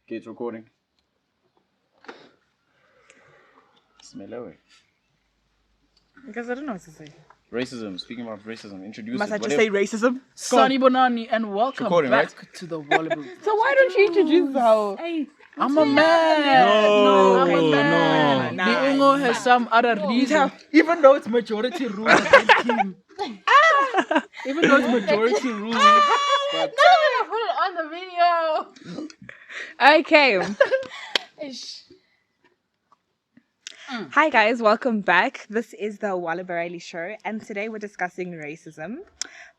Okay, it's recording. Smell away. Because I don't know what to say. Racism. Speaking about racism, introduce Must it. I just say racism? Sunny Bonani and welcome back to the Waliberali. So why don't you introduce how? I'm a man. No, I'm a man. no. The Ungo has some other reason. Even though it's majority rule against him. Even though it's majority rule. But Put it on the video. Okay. Hi guys, welcome back. This is the Waliberali Show, and today we're discussing racism.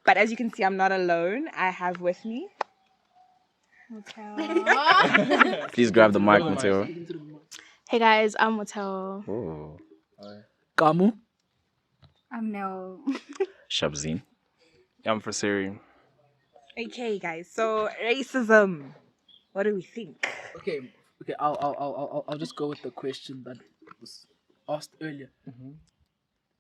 But as you can see, I'm not alone. I have with me Motheo. Please grab the mic, Motheo. Hey guys, I'm Motheo. Oh. Kamo. I'm Neo. Shabzin. I'm Fraseri. Okay, guys. So racism. What do we think? Okay. I'll just go with the question that was asked earlier.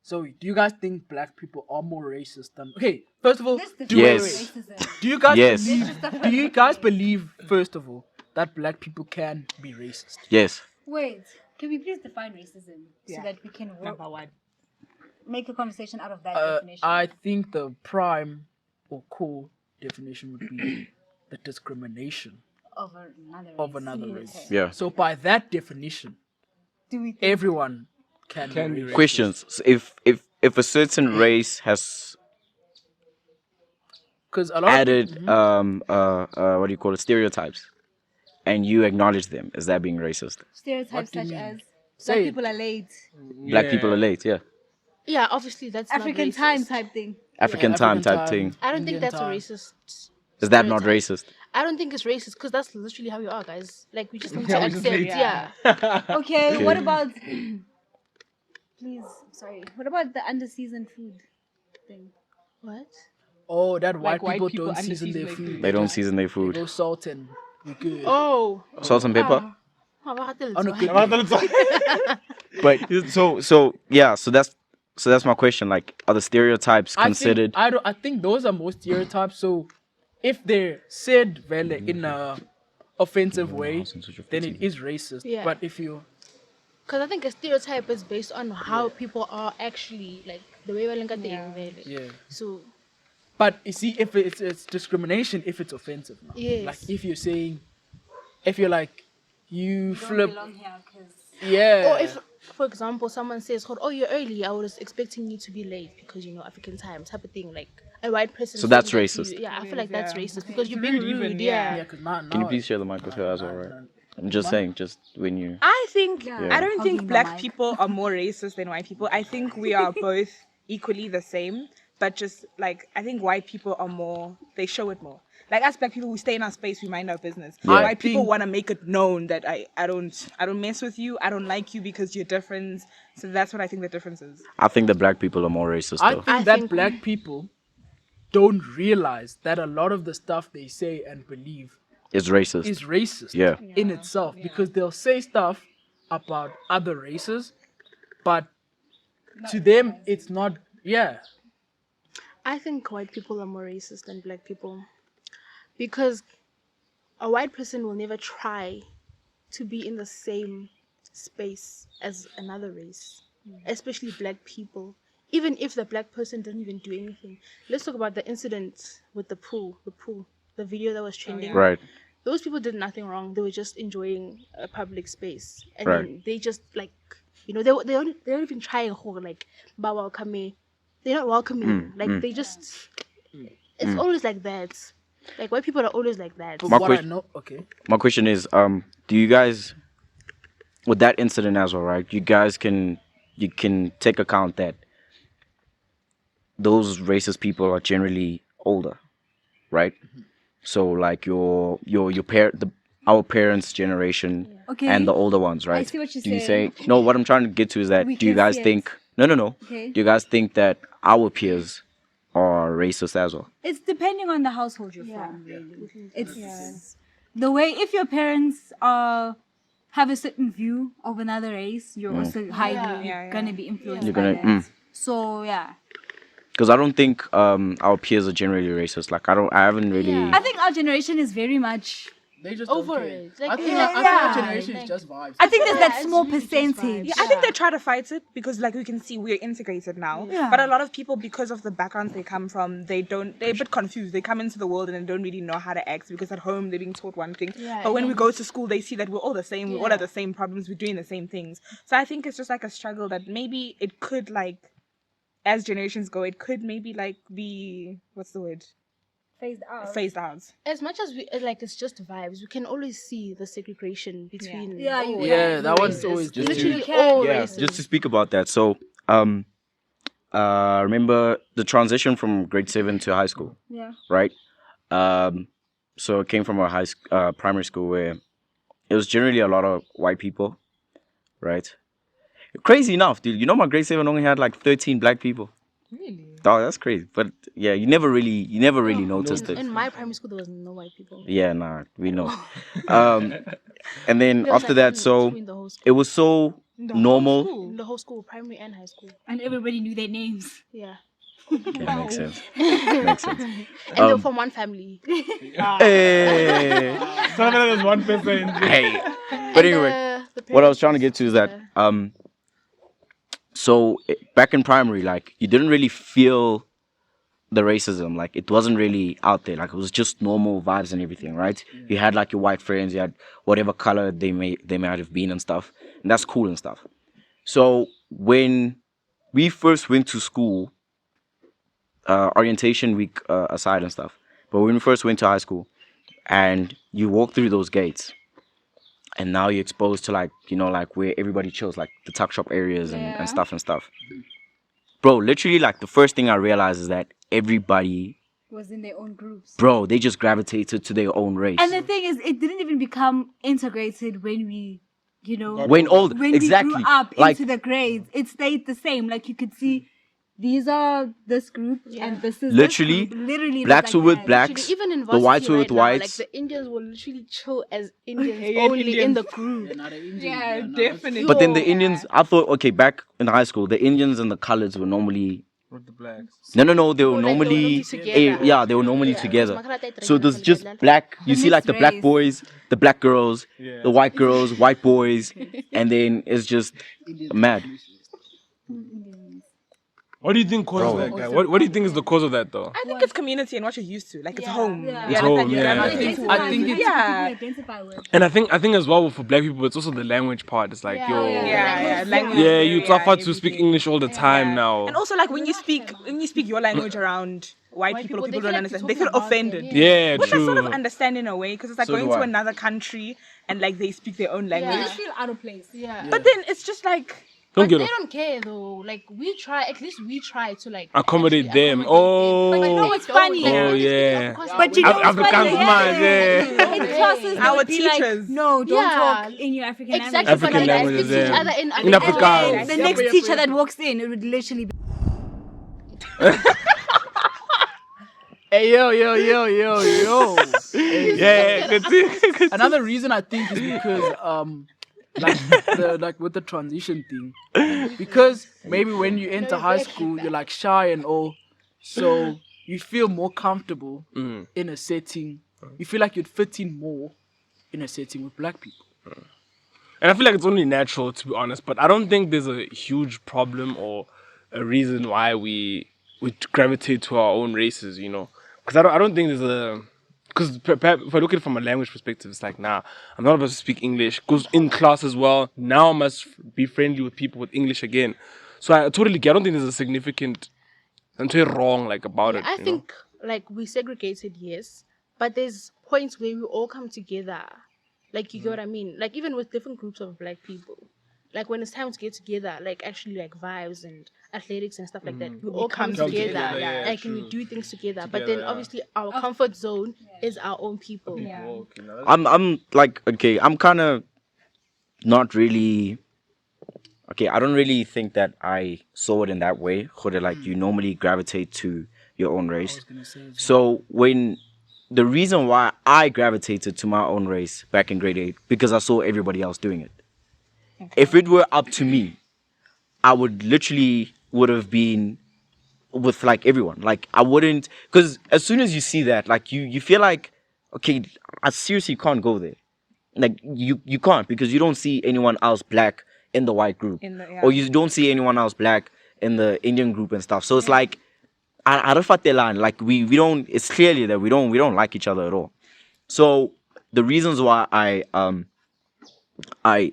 So, do you guys think black people are more racist than? Okay, first of all, Yes. do you guys Yes. believe? Do you guys believe, first of all, that black people can be racist? Yes. Wait, can we please define racism so that we can Number one. make a conversation out of that definition? I think the prime or core definition would be the discrimination Of another race. of another race. Okay. Yeah. So, by that definition, Do we think everyone can be racist. Questions. So if a certain race has Because a lot added of what do you call it, stereotypes, and you acknowledge them, is that being racist? stereotypes What do you such mean? as Say black it. people are late, Black people are late. Yeah. Yeah, obviously that's African not time racist. type thing. African time type thing. I don't think Indian that's time. a racist. Is that not stereotype. racist? I don't think it's racist because that's literally how we are, guys. Like we just need to accept. Yeah. Okay, what about please, sorry. What about the under-seasoned food thing? What? Oh, that white white people people don't season under-season their their food. They don't season their They food. go salt and we good. Oh. Salt and pepper. Oh, what happened? On a good But so that's my question. Like, are the stereotypes considered? I think those are more stereotypes. So if they're said in a offensive way, then it is racist. Yeah. But if you Because I think a stereotype is based on how people are actually like the way we're looking at things. yeah. So But you see, if it's discrimination, if it's offensive. Now. Yes. Like if you're saying, if you're like, you flip. Belong here 'cause Yeah. or if, for example, someone says, "Oh, you're early. I was expecting you to be late because African time type of thing." Like a white person. So saying that's that to racist. you. Yeah, I feel like that's Yeah. racist because you're being rude. Yeah, Yeah. because now. Can you please share the mic with her as well, right? I'm just saying, just when you. I think Yeah. I don't Hogging think the black mic. people are more racist than white people. I think we are both equally the same, but just like I think white people are more. They show it more. Like us black people, we stay in our space, we mind our business. Yeah. White people think- want to make it known that I don't mess with you. I don't like you because you're different. So that's what I think the difference is. I think the black people are more racist I though. think I that think- black people don't realize that a lot of the stuff they say and believe It's racist. is racist Yeah. in itself because they'll say stuff about other races, but to them it's not. Yeah, I think white people are more racist than black people because a white person will never try to be in the same space as another race, especially black people. Even if the black person didn't even do anything. Let's talk about the incident with the pool, the video that was trending. Right. Those people did nothing wrong. They were just enjoying a public space, and Right. then they just like, they don't even try and hold like, "Ba welcome me." They're not welcoming. They just. It's always like that. Like white people are always like that. but My what I question- know. Okay. My question is, do you guys, with that incident as well, right? You guys can take account that those racist people are generally older, right? So like our parents' generation Okay. and the older ones, right? see what you're do you saying. say no? What I'm trying to get to is that We do you can guys see it. think no? Okay. Do you guys think that our peers are racist as well? It's depending on the household you're from, really. It's the way if your parents have a certain view of another race, you're also highly gonna be influenced You're by gonna- that. So yeah. Because I don't think our peers are generally racist. Like I haven't really. I think our generation is very much They just over don't care. it. Like, I think yeah, our generation is just vibes. I think there's that it's small really just percentage. vibes. Yeah, I think they try to fight it because, like, we can see we're integrated now. Yeah. But a lot of people, because of the backgrounds they come from, they're a bit confused. They come into the world and they don't really know how to act because at home they're being taught one thing. Yeah, But when we yeah. go to school, they see that we're all the same. We all have the same problems. We're doing the same things. So I think it's just like a struggle that maybe it could, like, as generations go, it could maybe like be what's the word? Phased out. Phased out. As much as we like, it's just vibes. We can always see the segregation between. Yeah, you Yeah, can. that one's races. always Just Literally to- all Yeah, races. just to speak about that. So, remember the transition from grade 7 to high school, Yeah. right? So it came from a primary school where it was generally a lot of white people, right? Crazy enough, dude. You know, my grade 7 only had like 13 black people. Really? Oh, that's crazy. But yeah, you never really noticed it. In my primary school, there was no white people. Yeah, nah, we know. And then There was, after like, that, one so between the whole school. it was so normal. The whole school, primary and high school. And everybody knew their names. Yeah. Okay, makes sense. Makes sense. And they were from one family. Hey. So there's one person. Hey. But anyway, what I was trying to get to is that back in primary, like, you didn't really feel the racism. Like, it wasn't really out there. Like, it was just normal vibes and everything, right? You had like your white friends, you had whatever color they might have been and stuff, and that's cool and stuff. So when we first went to school, orientation week aside and stuff, but when we first went to high school and you walk through those gates, and now you're exposed to, like, you know, like where everybody chills, like the tuck shop areas and stuff. Bro, literally, like, the first thing I realized is that everybody Was in their own groups. Bro, they just gravitated to their own race. And the thing is, it didn't even become integrated when we, you know, when old, when exactly. we grew up like, into the grades. It stayed the same. Like, you could see, these are this group and this is literally, this group. Literally, blacks were with that. blacks, Literally, even in the whites varsity were with right now, whites. Like, the Indians will literally chill as Indians Yeah, only Indians. in the group. They're not an Indian. Yeah, not- definitely. But then the Indians, I thought, okay, back in high school, the Indians and the coloreds were normally... With the blacks. No, they were Like, they were normally... normally together. yeah, they were normally together. So there's just black, you see like the mixed black race. boys, the black girls, Yeah. the white girls, white boys, and then it's just mad. What do you think causes that, guy? What do you think is the cause of that, though? I think it's community and what you're used to. Like, it's home. Yeah. You It's understand? home, You yeah. gravitate towards I think it. it's- yeah. Identify with. And I think as well for black people, it's also the language part. It's like, Yeah, yo, Yeah, language. yeah, you barrier, suffer to speak everything. English all the time Yeah. now. And also, like, when you speak your language around white people or they people feel don't like you're understand, they feel talking about them, offended. Yeah, Which I sort of true. understand in a way, because it's like So going do to I. another country and like they speak their own language. You just feel out of place. Yeah. But then it's just like, Don't But get they off. don't care though. Like, we try, at least we try to like Accommodate actually them. accommodate them. Oh. But you know what's funny? Oh, yeah. But you know what's Africans funny? mind, yeah. In classes, they Our would be like, teachers. no, don't Yeah. talk in your African Exactly. language. African but like, languages, speak to each yeah. other in In Afrikaans. Afrikaans. The next teacher that walks in, it would literally be. Hey, yo. Yeah, good thing. Another reason I think is because like with the transition thing, because maybe when you enter high school you're like shy and all, so you feel more comfortable in a setting. You feel like you'd fit in more in a setting with black people. And I feel like it's only natural, to be honest. But I don't think there's a huge problem or a reason why we gravitate to our own races, you know. Because I don't think there's a... Because if I look at it from a language perspective, it's like, nah, I'm not supposed to speak English. Because in class as well, now I must be friendly with people with English again. So I totally get. I don't think there's a significant... something wrong like about it. I you know? think like we segregated, yes, but there's points where we all come together. Like, you get what I mean? Like, even with different groups of black people, like when it's time to get together, like actually like vibes and athletics and stuff like that, we all come come together, together, yeah, like and we true. do things together. But then obviously our comfort zone is our own people. I'm like, okay, I'm kind of not really... Okay, I don't really think that I saw it in that way. Where like you normally gravitate to your own race. So when... The reason why I gravitated to my own race back in grade 8, because I saw everybody else doing it. If it were up to me, I would have been with like everyone. Like I wouldn't, because as soon as you see that, like you feel like, okay, I seriously can't go there. Like you can't, because you don't see anyone else black in the white group, or you don't see anyone else black in the Indian group and stuff. So it's like like we don't. It's clearly that we don't like each other at all. So the reasons why I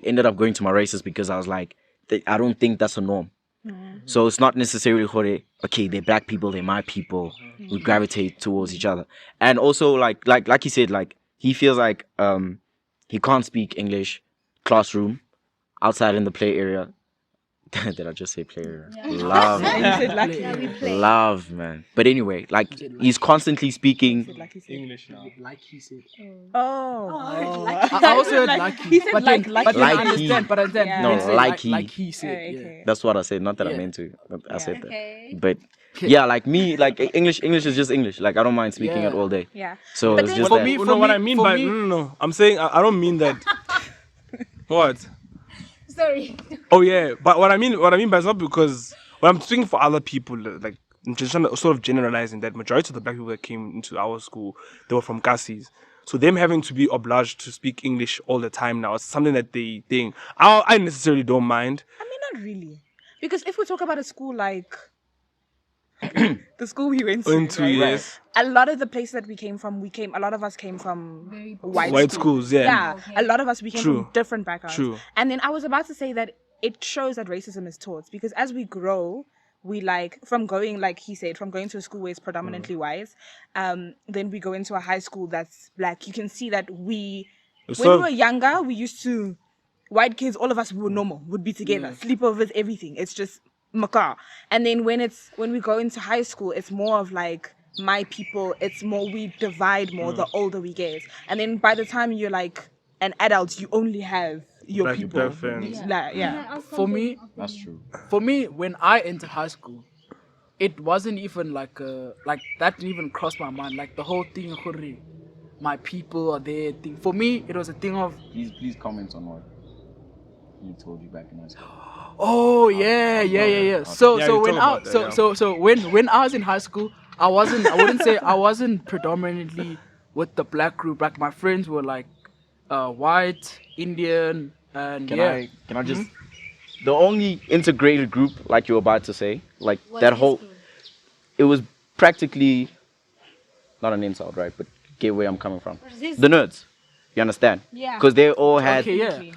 ended up going to my race is because I was like, I don't think that's a norm. So it's not necessarily okay, they're black people, they're my people. We gravitate towards each other. And also like he said, like he feels like he can't speak English classroom outside in the play area. Did I just say play area? Love, man. Love, man. But anyway, like he's constantly speaking English now. Like he said. I also heard like he said, but I understand. But then No, like he said. Yeah. That's what I said. Not that I meant to. I said that. But yeah, like me, like English is just English. Like I don't mind speaking it all day. Yeah. So But it's then just For that. me, what I mean by no. I'm saying I don't mean that. What? Sorry. Oh yeah, but what I mean by it's not because when I'm speaking for other people, like I'm just trying to sort of generalizing that majority of the black people that came into our school, they were from Kasis. So them having to be obliged to speak English all the time now is something that they think. I necessarily don't mind. I mean, not really, because if we talk about a school like the school we went to, right? Yes. A lot of the places that we came from, a lot of us came from White schools, yeah. Yeah, a lot of us, we came True. from different backgrounds. True. And then I was about to say that it shows that racism is taught, because as we grow, we like, from going, like he said, from going to a school where it's predominantly white, then we go into a high school that's black. You can see that when we were younger, we used to, white kids, all of us were normal, would be together, sleepovers, everything. It's just macaw. And then when we go into high school, it's more of like my people. It's more, we divide more the older we get. And then by the time you're like an adult, you only have your Black people. friends. Yeah. For me, That's true. For me, when I entered high school, it wasn't even like that didn't even cross my mind. Like the whole thing, my people are there thing. For me, it was a thing of Please comment on what he told you back in high school. oh yeah. Yeah, So you when told I about that, so when I was in high school, I wouldn't say I wasn't predominantly with the black group. Like my friends were like white, Indian, and Can I just the only integrated group, like you were about to say, like that whole, it was practically not an insult, right? But get where I'm coming from. The nerds. You understand? Yeah. Because they all had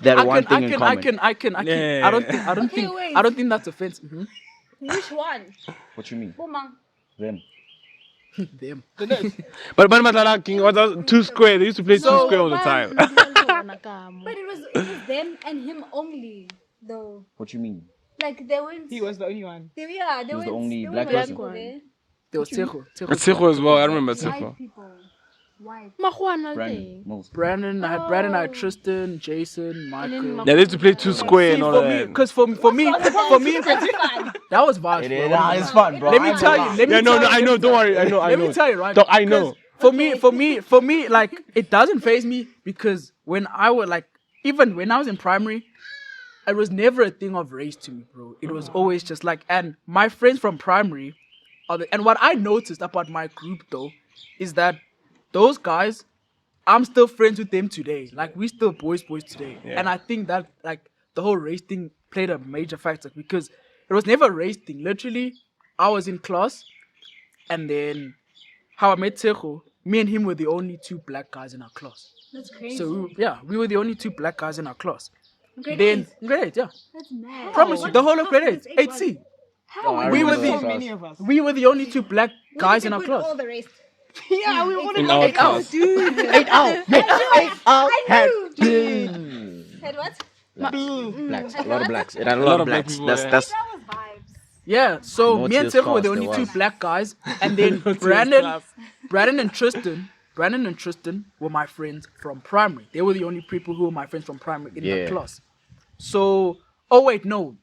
that one thing in common. I can. Yeah. I don't think. wait. I don't think that's offensive. Which one? What you mean? Bomang. Them. Them. But Matala King was 2 Square. They used to play 2 Square all the time. But it was them and him only, though. What you mean? Like they weren't. He was the only one. They He was the weren't- only there black weren't person. people there. There was Tsecho. Tsecho as well. I remember Tsecho. White people. White. Brandon. Most. Brandon, I had Tristan, Jason, Michael. Yeah, they used to play 2 Square and all for me, that. because for me, that was vibes. bro. It's fun, bro. Let me tell you. Yeah, no, I know. Don't worry. I know. Let me tell you, right? I know. For me, like it doesn't faze me because when I was like, even when I was in primary, it was never a thing of race to me, bro. It was always just like, and my friends from primary, and what I noticed about my group though, is that those guys, I'm still friends with them today. Like we still boys today, and I think that like the whole race thing played a major factor because it was never a race thing. Literally, I was in class, and then how I met Tsecho, me and him were the only 2 black guys in our class. That's crazy. So we were the only 2 black guys in our class. Grade Then eight. grade 8, yeah. That's mad. Promise you, the whole of grade 8, 8C. How? We were So the many of us. we were the only 2 black guys in our class. All the rest. Yeah, we wanted In our class. dude. 8 out. 8 out. Said what? Blacks. A lot of blacks. It had a lot lot of of black blacks. people, That's yeah. that's That was vibes. Yeah, so me and Motheo's Tsecho were the class, only there 2 was. black guys, and then Brandon and Tristan were my friends from primary. They were the only people who were my friends from primary in the class. So, oh wait, no,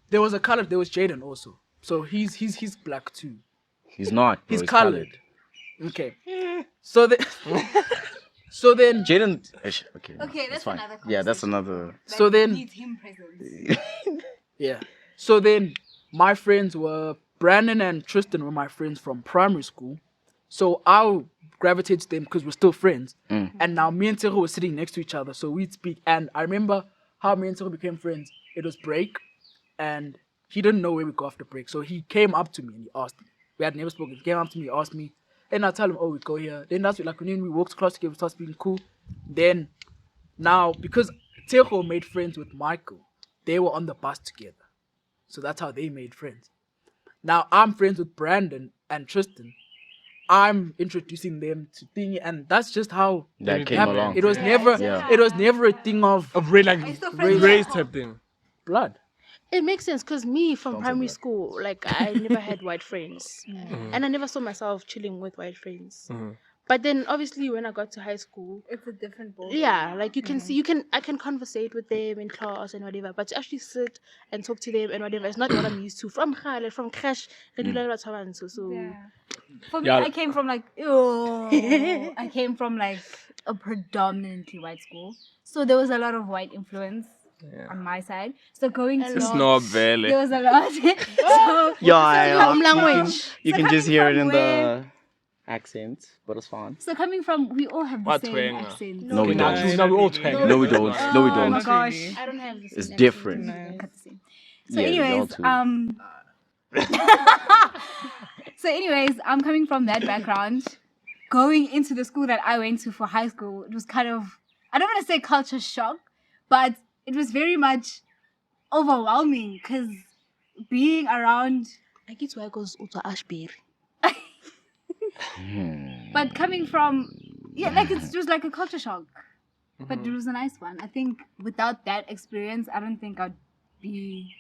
there was Jaden also. So he's black too. he's not. Bro, He's colored. Okay. So then Jaden. Okay. Okay, that's fine. another Yeah, that's another. So then Needs him present. yeah. So then my friends were Brandon and Tristan were my friends from primary school. So gravitate to them because we're still friends. And now me and Tero were sitting next to each other, so we'd speak. And I remember how me and Tero became friends. It was break, and he didn't know where we go after break. So he came up to me and he asked me. We had never spoken. He came up to me, asked me, and I tell him, oh, we go here. Then that's like when we walked across together, we started speaking cool. Then now, because Tero made friends with Michael, they were on the bus together. So that's how they made friends. Now I'm friends with Brandon and Tristan. I'm introducing them to Thingy, and that's just how That it came happened. along. It was never a thing of Race type thing. blood. It makes sense because me from primary school, like I never had white friends, and I never saw myself chilling with white friends. But then obviously when I got to high school, It's a different ball. yeah, like you can see, I can conversate with them in class and whatever, but to actually sit and talk to them and whatever, it's not what I'm used to. From crash, so Yeah. For me, Yeah. I came from like, I came from like a predominantly white school. So there was a lot of white influence on my side. So going to It's not barely. there was a lot. So home language. You So can just coming hear it from in where- the accent, but it's fine. So coming from, we all have the What same twang? accent. No, we don't. No, we all twang. No, we don't. No, we Oh my don't. gosh. I don't have this. It's different. Cut the same. So Yeah, y'all anyways, too. so anyways, I'm coming from that background. Going into the school that I went to for high school, it was kind of, I don't want to say culture shock, but it was very much overwhelming because being around, I get why it goes to Ashbury. but coming from, like it was like a culture shock. But it was a nice one. I think without that experience, I don't think I'd be.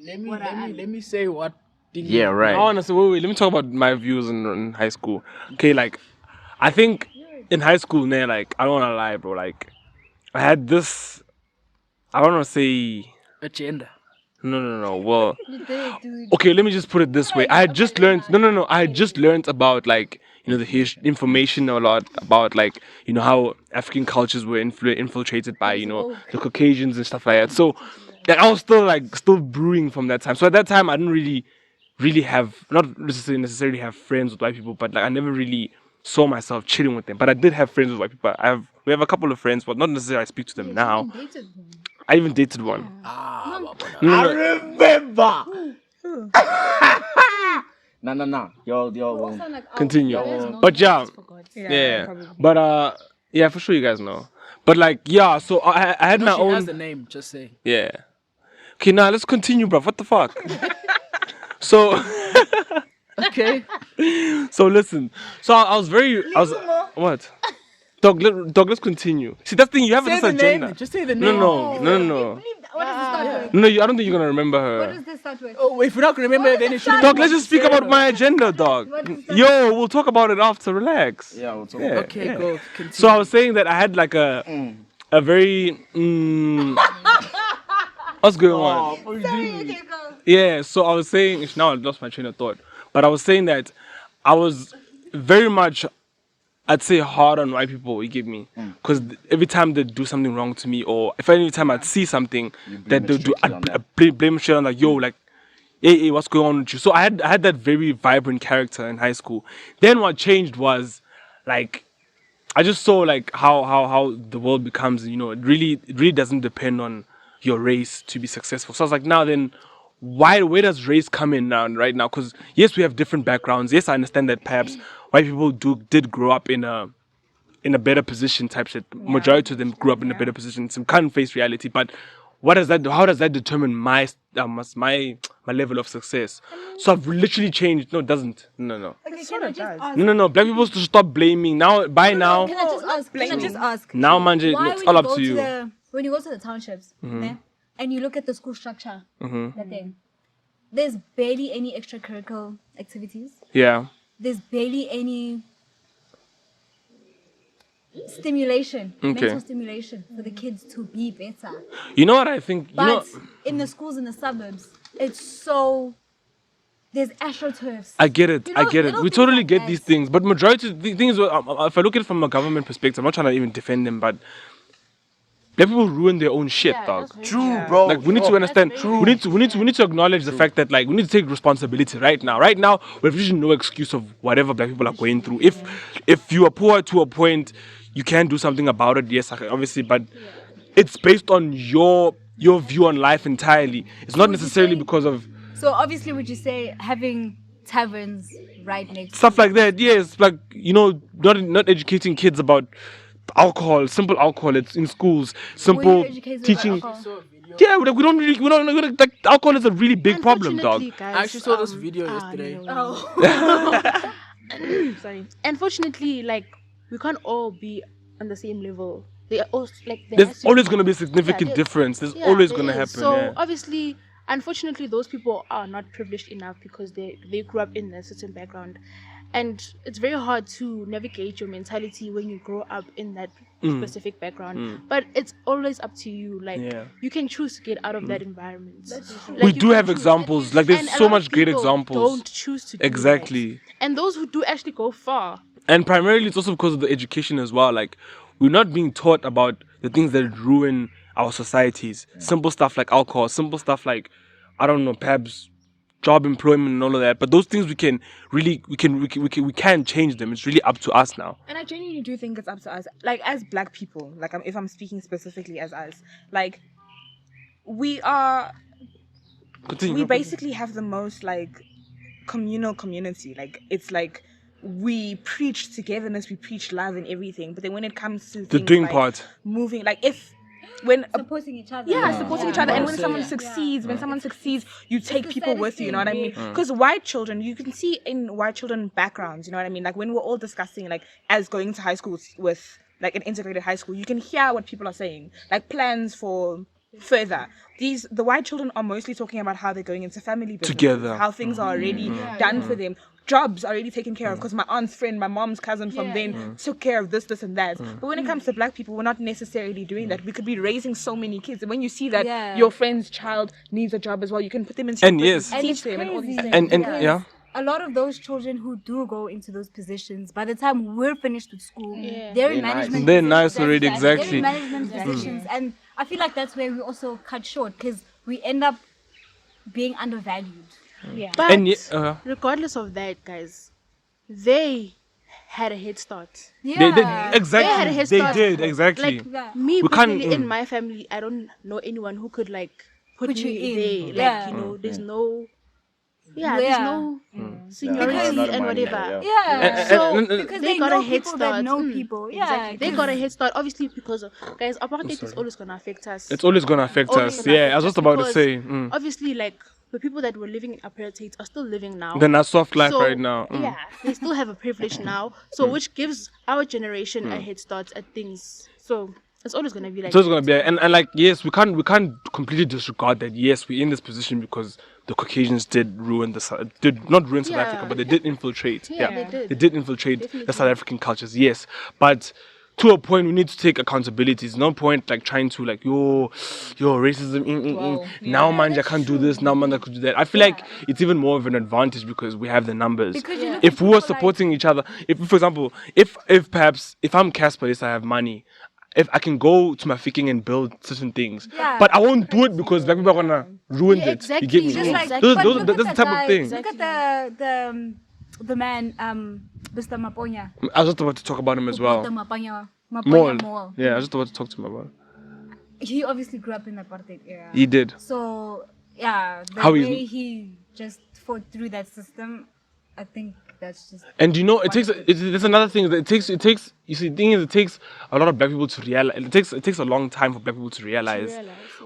Let me What I am. let me say what. Yeah, right. Honestly, wait. Let me talk about my views in high school. Okay, like, I think in high school, man, like, I don't want to lie, bro. Like, I had this, I don't want to say, Agenda. no. Well, okay, let me just put it this way. I had just learned, I had just learned about, like, you know, the information a lot about, like, you know, how African cultures were infiltrated by, you know, the Caucasians and stuff like that. So, like, I was still brewing from that time. So at that time, I didn't really have, not necessarily have friends with white people, but like I never really saw myself chilling with them. But I did have friends with white people. We have a couple of friends, but not necessarily I speak to them now. I even dated one. No. Remember. No. Yo won't. Continue. Yeah. But yeah, probably. but yeah, for sure you guys know. But like, yeah, so I had my She own. has the name. Just say. Yeah. Okay, now let's continue, bro. What the fuck? So. Okay. So listen. So I was what? Dog, let's continue. See, that's the thing. You have Say this the agenda. name. Just say the name. No. What does this start with? No, I don't think you're gonna remember What her. does this start with? Oh, if you're not gonna remember, then it should. Dog, let's just speak about my agenda, dog. What is that? Yo, we'll talk about it after. Relax. Yeah, we'll talk Yeah. about Okay, go. Continue. So I was saying that I had like a very what's going on? Yeah, so I was saying now I lost my train of thought. But I was saying that I was very much, I'd say, hard on white people, you get me? Because every time they do something wrong to me, or if any time I'd see something that they do, I'd blame shit on, like, yo, like, hey, what's going on with you? So I had that very vibrant character in high school. Then what changed was, like, I just saw, like, how the world becomes, you know, it really doesn't depend on your race to be successful. So I was like, now then, where does race come in now, right now? Because yes, we have different backgrounds. Yes, I understand that perhaps white people did grow up in a better position type shit. Majority of them grew up in a better position. Some can't face reality. But what does that? How does that determine my level of success? So I've literally changed. No, it doesn't. No. Okay, can I just ask? No. Black people should stop blaming now. By now, Can I just ask? now, manje, Why it's when all you up go to you. when you go to the townships, né, and you look at the school structure, that thing, there's barely any extracurricular activities. Yeah. There's barely any stimulation, mental stimulation for the kids to be better. You know what I think? But in the schools in the suburbs, it's so. There's astroturfs. I get it. You know, I get it. little We things totally like get that. these things, but majority of the things, if I look at it from a government perspective, I'm not trying to even defend them, but black people ruin their own shit, Yeah, dog. that's very True, true. bro. Like we need to understand. True. We need to acknowledge the fact that like we need to take responsibility right now. Right now, we have literally no excuse of whatever black people are going through. If you are poor to a point, you can do something about it. Yes, obviously, but it's based on your view on life entirely. It's not necessarily because of So obviously, would you say having taverns right next stuff like that. Yes, like not educating kids about alcohol, simple alcohol. It's in schools, simple educated about teaching. alcohol? Yeah, like we don't like alcohol is a really big problem, dog. Unfortunately, guys, I actually saw this video yesterday. Sorry. Unfortunately, like we can't all be on the same level. They are all like There's always gonna be a significant Yeah, difference. There's always there gonna is. happen. So Yeah. obviously, unfortunately, those people are not privileged enough because they grew up in a certain background, and it's very hard to navigate your mentality when you grow up in that specific background. But it's always up to you. Like Yeah. you can choose to get out of that environment. Like, We you do can have choose. examples. Like there's And a so lot much of great people examples. Don't choose to do Exactly. that. And those who do actually go far. And primarily, it's also because of the education as well. Like, we're not being taught about the things that ruin our societies. Simple stuff like alcohol, simple stuff like, I don't know, perhaps job employment and all of that. But those things we can change them. It's really up to us now. And I genuinely do think it's up to us, like as black people. Like if I'm speaking specifically as us, like we Continue. basically have the most like communal community. Like it's like we preach togetherness, we preach love and everything. But then when it comes to The things doing like part. moving, like when Supporting each other. supporting each other, and when Yeah. someone Yeah. succeeds, you take the people with saddest you. You know what I thing, mean? Because white children, you can see in white children backgrounds. You know what I mean? Like when we're all discussing, like as going to high school with like an integrated high school, you can hear what people are saying, like plans for further. The white children are mostly talking about how they're going into family businesses, Together. how things are already done for them. Jobs are already taken care of because my aunt's friend, my mom's cousin from then took care of this and that. But when it comes to black people, we're not necessarily doing that. We could be raising so many kids. And when you see that Yeah. your friend's child needs a job as well, you can put them into And your yes. business, And teach it's them and all these crazy. things. And because yeah. a lot of those children who do go into those positions, by the time we're finished with school, Yeah. they're in They're nice. management. They're positions. nice already, exactly. They're in management positions, and I feel like that's where we also cut short because we end up being undervalued. Yeah. But And regardless of that, guys, they had a head start. Yeah, they They had a exactly. head They start. did exactly. Like Yeah. me We can't- personally, in my family, I don't know anyone who could like put Put you me in. there. Like Yeah. you know, there's no. Yeah. There's no seniority Not and money, whatever. Yeah. So because they they got know a head people that start. know people. Yeah, Exactly. They got a head start, obviously, because of, guys, apartheid is always gonna affect us. It's always gonna affect Always us. gonna Yeah, affect I was us just about to because say. Obviously, like the people that were living in apartheid are still living now. Then our soft life So, right now. Yeah, they still have a privilege now. So which gives our generation a head start at things. So it's always gonna be like So it's gonna be, and like yes, we can't completely disregard that. Yes, we're in this position because the Caucasians did not ruin South Yeah. Africa, but they did infiltrate. Yeah, they did. Infiltrate the Definitely. South African cultures. Yes, but to a point, we need to take accountability. It's no point like trying to like yo racism. Now man, I can't do this. Now man, I could do that. I feel like it's even more of an advantage because we have the numbers. Because you look If at we were people like- supporting each other, if for example, if perhaps if I'm Casper, yes, I have money. If I can go to my ficking and build certain things, Yeah. but I won't do it because black people are gonna ruin Yeah, it. exactly. You get me? Just like, Exactly. but look That's at the that type of guy, thing. Look at the man, Mr. Maponya. I was just about to talk about him as well. The Maponya Mall. Mall. Yeah, I was just about to talk to him about. He obviously grew up in the apartheid era. He did. So yeah, the How way he's- he just fought through that system, I think that's just. And you know, it's another thing that it takes. You see, the thing is, it takes a lot of black people to realize. It takes a long time for black people to realize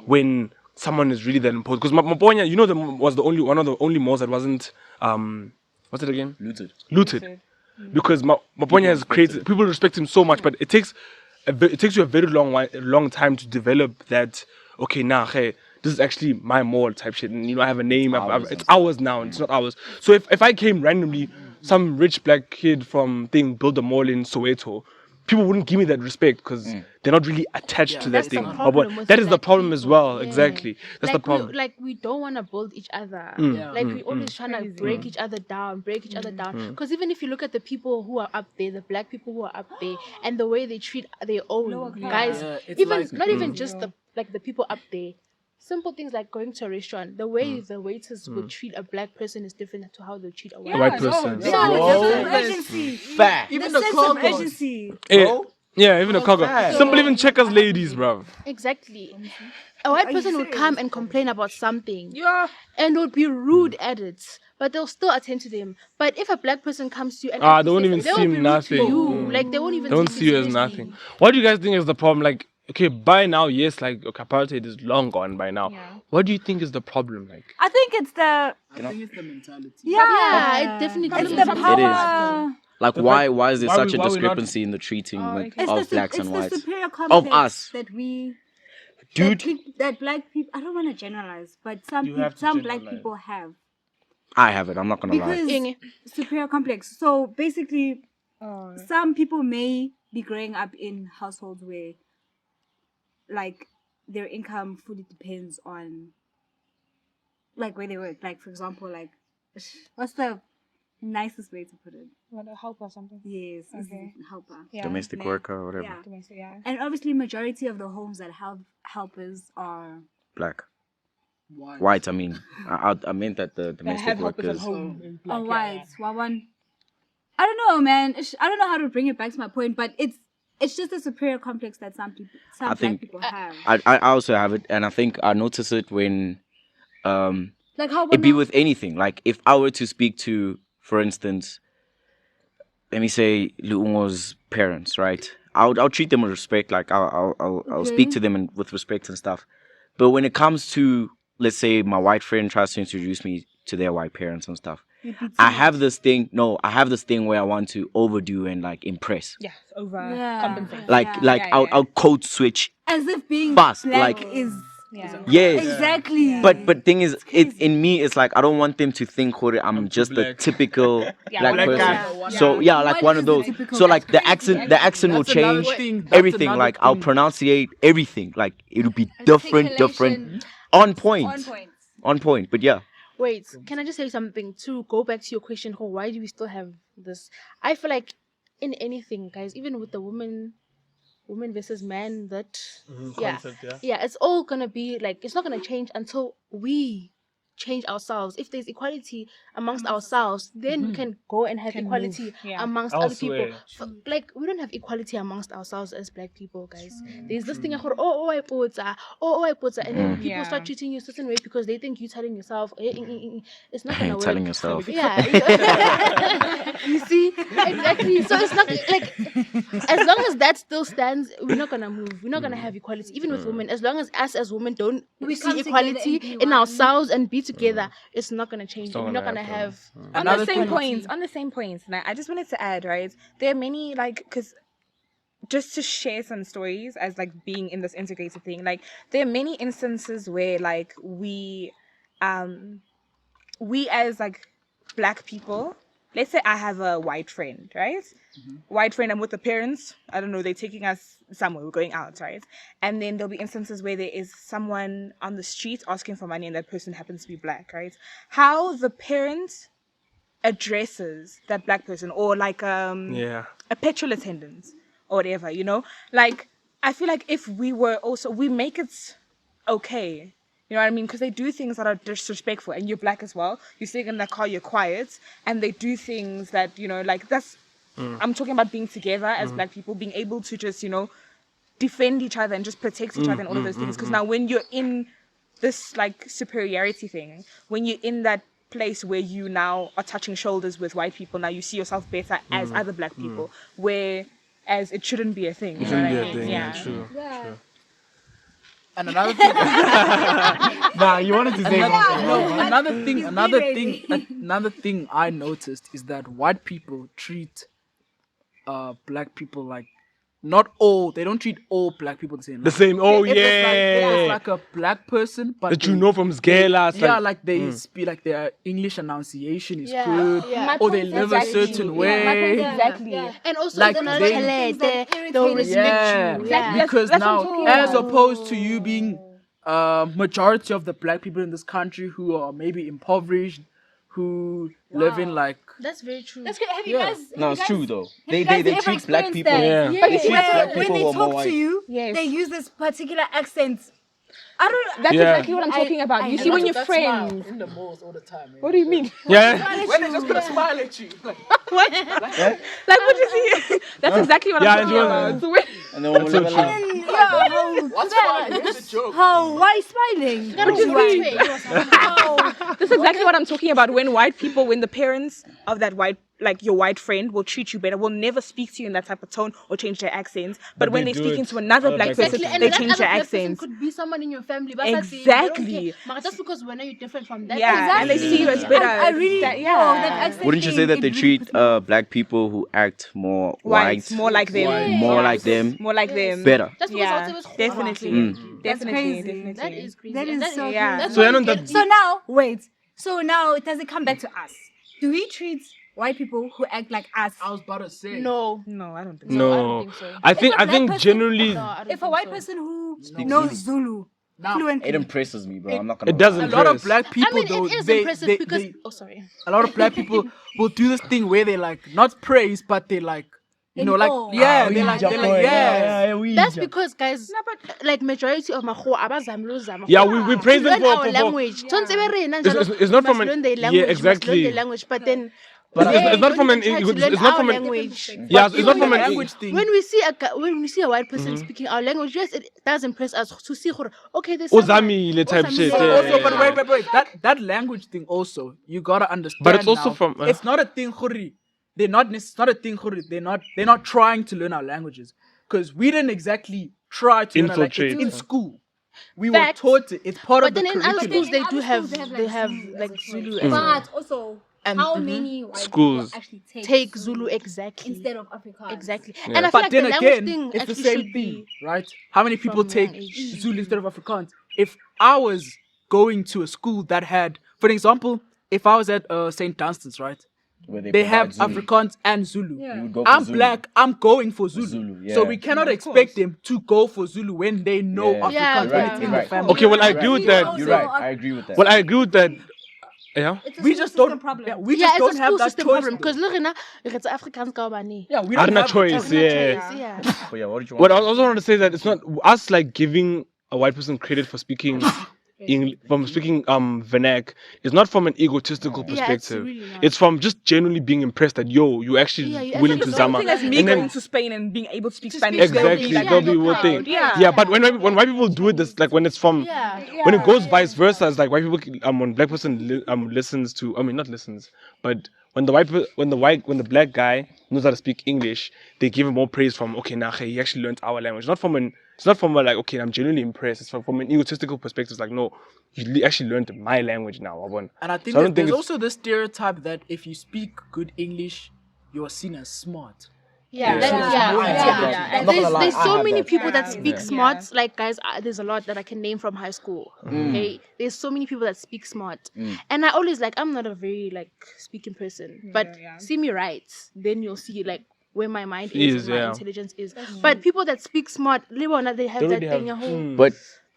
when someone is really that important. Because Maponya, you know, was one of the only malls that wasn't what's it again? Looted. Because Maponya has created. People respect him so much, but it takes you a very long time to develop that. Okay, now, hey, this is actually my mall type shit, and you know, I have a name. It's ours now, and it's not ours. So if I came randomly, some rich black kid from built a mall in Soweto, people wouldn't give me that respect because they're not really attached to that That's the thing. problem with That is the black problem as people. well. Yeah. Exactly. That's the Like problem. we don't want to build each other. Yeah. Like we always trying to break each other down, Because even if you look at the people who are up there, the black people who are up there, and the way they treat their own guys, Yeah, it's even like- not even just the people up there. Simple things like going to a restaurant, the way the waiters would treat a black person is different to how they treat a white White person. person. So it's urgency. Fact. Even The the sense of cargo. urgency. Yeah, even the cargo. bad. Simple even checkers ladies, bro. Exactly. A white person would come and complain about something. Yeah. And would be rude at it, but they'll still attend to them. But if a black person comes to you and They actually won't says even something, seem they will be rude nothing. to you. Like they won't even They don't take see you as seriously. nothing. What do you guys think is the problem? Like, okay, by now, yes, like apartheid is long gone by now. Yeah. What do you think is the problem? Like, I think it's the I think it's the mentality. Yeah, it definitely It's is. the power. Like, why is there why such we- a why we not- discrepancy in the treating okay. of blacks and it's whites? the superior complex us. that we Dude, that black people. I don't want to generalize, but some You have to some black generalize. people have I have it. I'm not gonna lie. because Inge. superior complex. So basically, some people may be growing up in households where, like, their income fully depends on, like, where they work. Like, for example, like, what's the nicest way to put it? Want to help or something? Yes, it's Okay. helper. Yeah. Domestic Yeah. worker or whatever. Yeah. Domestic, yeah. And obviously, majority of the homes that have helpers are Black. Why? White, I mean. I meant that the They domestic have helpers at workers. home. in black, white. One. I don't know, man. I don't know how to bring it back to my point, but it's just a superior complex that some I black think- people have. I also have it, and I think I notice it when Like how it be with anything. Like if I were to speak to, for instance, let me say Luungo's parents, right? I'll treat them with respect. Like I'll speak to them with respect and stuff. But when it comes to, let's say, my white friend tries to introduce me to their white parents and stuff, I have this thing. No, I have this thing where I want to overdo and like impress. Yeah, over Yeah. compensate. Like Yeah. I'll code switch. as if being Fast, black like- is Yeah. Yes. exactly. But thing is, it's in me. It's like I don't want them to think I'm just black. a typical black black person. guy. So yeah, like What one is of the those. typical So like black the accent will That's another change. thing. That's Everything. another Like I'll thing. pronunciate everything. Like it'll be different. On point. On point. But yeah. Wait, can I just say something to go back to your question? Why do we still have this? I feel like in anything, guys, even with the woman versus man, that yeah, it's all gonna be like it's not gonna change until we change ourselves. If there's equality amongst ourselves, then we can go and have equality move, yeah. amongst other Elsewhere. people. Like we don't have equality amongst ourselves as black people, guys. There's this thing I put, and then people Yeah. start treating you a certain way because they think you're telling yourself. It's not gonna work. Telling yourself. Yeah. You see? Exactly. So it's not like as long as that still stands, we're not gonna move. We're not gonna have equality. Even with women. As long as us as women don't We see come together equality and be in one. ourselves and be together, it's not gonna change. not We're not gonna gonna happen. have On Another the same thing- points, and I just wanted to add, right? There are many, like, because just to share some stories as like being in this integrated thing, like there are many instances where like we as like black people, let's say I have a white friend, right? White friend, I'm with the parents, I don't know, they're taking us somewhere, we're going out, right? And then there'll be instances where there is someone on the street asking for money and that person happens to be black, right? How the parent addresses that black person, or like Yeah. a petrol attendant or whatever, you know, like I feel like if we were also, we make it okay, you know what I mean, because they do things that are disrespectful, and you're black as well, you stay in the car, you're quiet, and they do things that, you know, like that's I'm talking about being together as black people, being able to just, you know, defend each other and just protect each other and all of those things. Because now when you're in this like superiority thing, when you're in that place where you now are touching shoulders with white people, now you see yourself better as other black people, whereas it shouldn't be a thing. You know what I mean? Yeah, true. And another thing, Nah, you wanted to say something. no, another thing, He's another thing I noticed is that white people treat black people like not all. They don't treat all black people the same. The same. Oh If it's yeah. like a black person, but That you know from Sgela. yeah, like they speak, like their English enunciation is Yeah, good, yeah. or they live a certain way. Exactly. And also Like the knowledge they- alert, that they'll irritated respect Yeah, you. Yeah. because That's what I'm now, talking as about. opposed to you being majority of the black people in this country who are maybe impoverished, who live in like That's very true. That's good. Have you Yeah. guys? have No, you it's guys- true though. have They you guys they ever treat black experienced people. that? Yeah. They treat Where black when people they who are more talk white. to you, Yes. they use this particular accent. I don't. That's Yeah. exactly what I'm talking about. You see when you're friends. in the malls all the time. What do you mean? Yeah. When they're just gonna smile at you. Like, What? Like what you see? That's exactly what Yeah, I'm and talking you- about. So when- And then we'll so live true. alone. what's fine? It's a joke. How? Why are you smiling? What do you mean? That's exactly what I'm talking about. When white people, when the parents of that white, like your white friend, will treat you better, will never speak to you in that type of tone or change their accents. But when they they're do speaking it. to another Other black black person, people. And they that change other their black person accents. could be someone in your family. But Exactly. just because when you're different from that. Yeah, and they see you as better. I really That- know that accent. Wouldn't you say thing, that it they really treat puts me- black people who act more white, white, more like them, more like them, more like them. better? That's because Yeah, also it's definitely, That's definitely, crazy. definitely. That is crazy. That And is so yeah. That's So why I know you that- get So now, wait. So now, does it come back to us? Do we treat white people who act like us? I was about to say. No. No, I don't think so. No. I don't think so. I think If a I think black person- generally No, I don't If a think white so. person who Speak knows Zulu Now, fluently, It impresses me, bro. I'm not gonna. it doesn't a lot of impress. black people I mean, though, it is they, impressive they, because. they- Oh, sorry. a lot of black people will do this thing where they like not praise, but they like, you In know, like awe. yeah, they like, yeah. That's because, guys, like majority of Maho abazam Yeah, we praise them learn our for language. It's not from an their yeah, language. exactly. Their language, but then. It's not don't from an even try to learn it's not our from an language. yeah, it's not Even from the an language thing. When we see a white person speaking our language, yes, it does impress us to see. Okay, there's Ozamile type shit. Ozamile. Yeah, Also, yeah, but yeah. wait. That language thing also, you gotta understand. But it's also now, from, it's not a thing, Khuri. It's not a thing, Khuri. They're not trying to learn our languages because we didn't exactly try to learn our language. Infiltrate. It's in school. We Facts. were taught it. It's part But of the then in other curriculum. schools they In do other have schools they have Zulu like as Zulu well. as But also, And- how mhm. many white Schools. people actually take Zulu exactly instead of Afrikaans? exactly. Yeah. And I feel But like then the language again, thing it's the actually same should thing, be right? How many people from take young age. Zulu instead of Afrikaans? If I was going to a school that had, for example, if I was at St. Dunstan's, right? Where They have provide Zulu. Afrikaans and Zulu. You would go for I'm Zulu. black, I'm going for Zulu. Zulu, So yeah. we cannot of expect course. them to go for Zulu when they know Yeah. Afrikaans Yeah, when yeah. it's in You're the right. family. Okay, well I You're agree right. with that. You're right. I agree with that. Well, I agree with that. Yeah. It's a We school just system don't. problem. Yeah, we yeah, just it's don't a have school that system choice. problem because look, it's Afrikaans kaobani. Yeah, we I don't don't have choice. Yeah. Yeah. Oh, yeah, what did you want? What I also want to say that it's not us like giving a white person credit for speaking vernac. It's not from an egotistical Yeah, it's perspective. really not. It's from just genuinely being impressed that you actually Yeah, you willing actually to know zama. Same thing as me And then- going to Spain and being able to speak To Spanish. speak Exactly, Yeah, they'll be you're one thing. proud. Yeah. Yeah, but when white people do it, this like when it's from Yeah. when it goes vice versa, it's like white people when black person listens to not listens, but when the black guy knows how to speak English, they give him more praise from okay, nah, he actually learned our language. It's not from a, like okay, I'm genuinely impressed. It's from an egotistical perspective. It's like no, you actually learned my language now. And I think So I that don't think there's it's- also the stereotype that if you speak good English, you're seen as smart. Yeah, Yeah. that- Yeah. yeah. Yeah. I'm not gonna lie, There's I so have many that. people that Yeah. speak Yeah. smart. Like guys, there's a lot that I can name from high school. Okay, there's so many people that speak smart, and I always like I'm not a very like speaking person, but yeah. see me right, then you'll see like where my mind Is, is, and my yeah. intelligence is. But people that speak smart, they have that already thing. have- Whole, But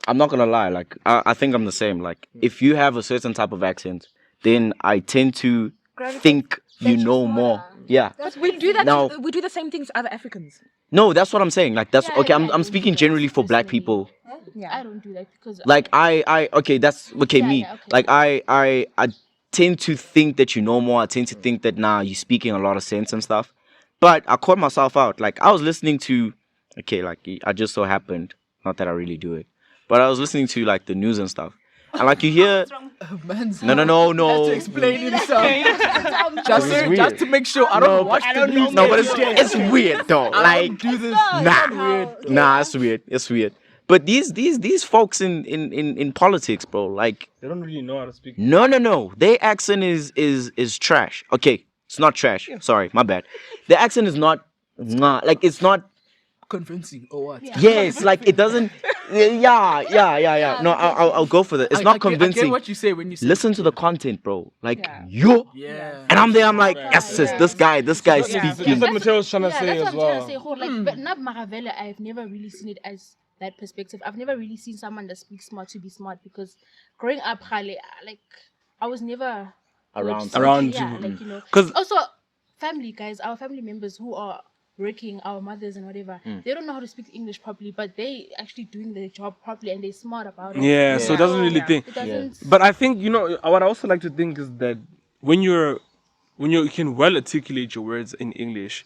I'm not gonna lie, like I think I'm the same. Like if you have a certain type of accent, then I tend to think you know more. Yeah. But we do that. Now- We do the same things to other Africans. No, that's what I'm saying. Like that's Yeah, okay. yeah, I'm I speaking do that generally for black personally. people. Yeah. I don't do that because Like I okay, that's okay. Yeah, me, yeah, okay. like I tend to think that you know more. I tend to think that you're speaking a lot of sense and stuff. But I caught myself out. Like I was listening to, okay, like I just so happened, not that I really do it, but I was listening to like the news and stuff, and like you hear, Man's no, has to explain himself. just, It's to, weird. just to make sure I don't watch the news. no, but it's weird though. I Like don't do this. nah, it's weird. It's weird. But these folks in politics, bro, like. They don't really know how to speak. No. Their accent is trash. Okay, it's not trash. Sorry, my bad. Their accent is not like it's not convincing or what? Yes, like it doesn't. Yeah. No, I'll go for that. It's not I get convincing. what you say when you say Listen to the content, bro. Like Yeah. yo, Yeah. and I'm there. I'm like, yes, sis, Yeah. this guy is That's speaking. what Motheo was trying to Yeah, say that's as what I'm trying to say. well. Whole, like, but not Maravella, I've never really seen it as that perspective. I've never really seen someone that speaks smart to be smart because growing up, like I was never Around. Yeah, like you know. 'Cause- Also, family guys, our family members who are working, our mothers and whatever, they don't know how to speak English properly, but they actually doing their job properly and they're smart about it. Yeah, so it doesn't really think. It doesn't. But I think what I also like to think is that when you can well articulate your words in English,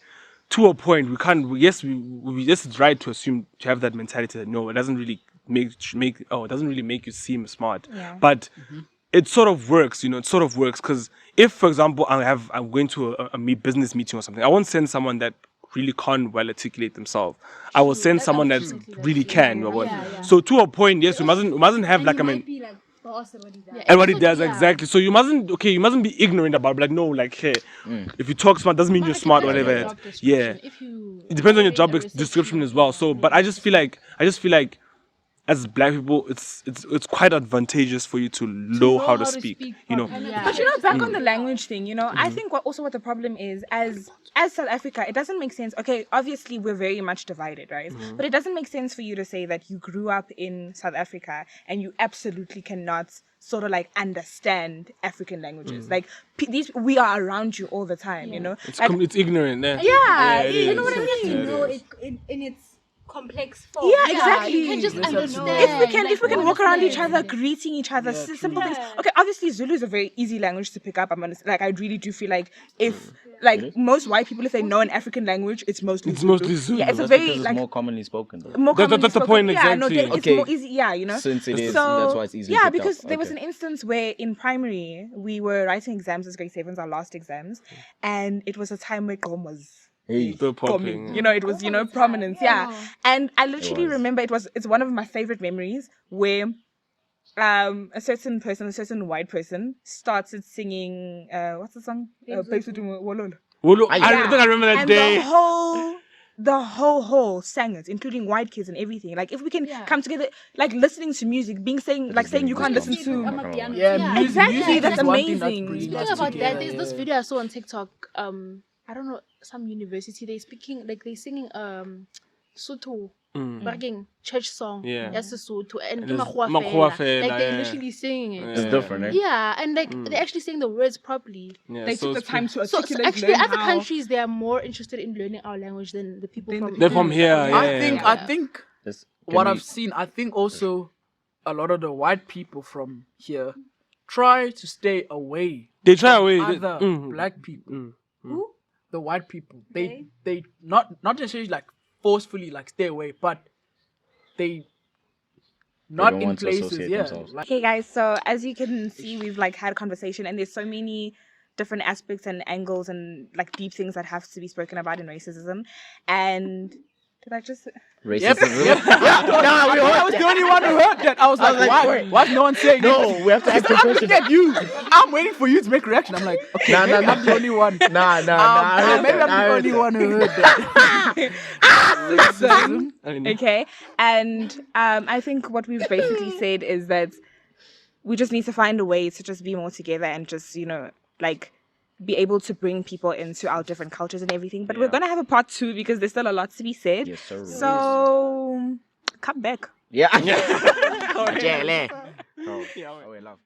to a point we can't. Yes, we just it's right to assume to have that mentality that no, it doesn't really it doesn't really make you seem smart. Yeah. But it sort of works, It sort of works because if, for example, I'm going to a business meeting or something, I won't send someone that really can't well articulate themselves. I will send someone that really can. Yeah. So to a point, yes, we mustn't have like be like boss or what he does. Yeah, and what he also, does exactly. So you mustn't be ignorant about it. Like no, like hey, if you talk smart doesn't mean you're smart, Depends on your whatever. job description. Yeah, If you it depends on your job read the description as well. So, but I just feel like as black people, it's quite advantageous for you to know how to speak. properly. Yeah. But back on the language thing, I think what the problem is, as South Africa, it doesn't make sense. Okay, obviously we're very much divided, right? But it doesn't make sense for you to say that you grew up in South Africa and you absolutely cannot sort of like understand African languages. Like we are around you all the time, It's Like, it's ignorant. yeah, it you is. know what I mean? You know it in its complex form. Yeah, exactly. You can just understand. If we can walk around each other, greeting each other, simple things. Okay, obviously Zulu is a very easy language to pick up. I really do feel like if most white people, if they know an African language, it's mostly Zulu. Yeah, it's a That's very because it's like more commonly spoken though. more commonly That's the spoken. point, Yeah, no, exactly. it's Okay. more easy. Yeah, Since it is, So that's why it's easy. yeah, because there was an instance where in primary we were writing exams as grade 7s, our last exams, and it was a time where Kamo was The popping. it was prominence, yeah. And I literally remember it's one of my favorite memories where a certain white person started singing what's the song? Wololo. I think I remember that And day. the whole hall sang it, including white kids and everything. Like if we can come together, like listening to music, saying you can't listen to. Yeah, music, exactly, music that's is one thing amazing. brings Speaking us about together, that, there's this video I saw on TikTok. I don't know, some university. They're singing Sotho, barking church song. Yeah. That's Sotho and There's Makgoa Makgoa fela. fela, Like they're yeah. literally singing it. It's different, eh? Yeah, and they're actually saying the words properly. Yeah, They so took the it's time to So articulate. actually, learn other how- countries they are more interested in learning our language than the people from. They're from here. Yeah, I think Can what we- I've seen, I think also a lot of the white people from here try to stay away They try away. other black people. Who? The white people. They not necessarily like forcefully like stay away, but they not don't in want to places. associate Yeah. themselves. Like, Okay, guys. So as you can see, we've had a conversation, and there's so many different aspects and angles and deep things that have to be spoken about in racism. And did I just? Racism. I was the only one who heard that. I was like, why? Why's no one saying it? We have to act I'm looking at you. I'm waiting for you to make a reaction. I'm like, okay, Nah, maybe nah, I'm the only one. Nah. Maybe I'm the only one who heard that. Racism. Okay, and I think what we've basically said is that we just need to find a way to just be more together and just be able to bring people into our different cultures and everything. But we're gonna have a part 2 because there's still a lot to be said. Yes, sir. So come back. Yeah. Yeah. Oh, we love.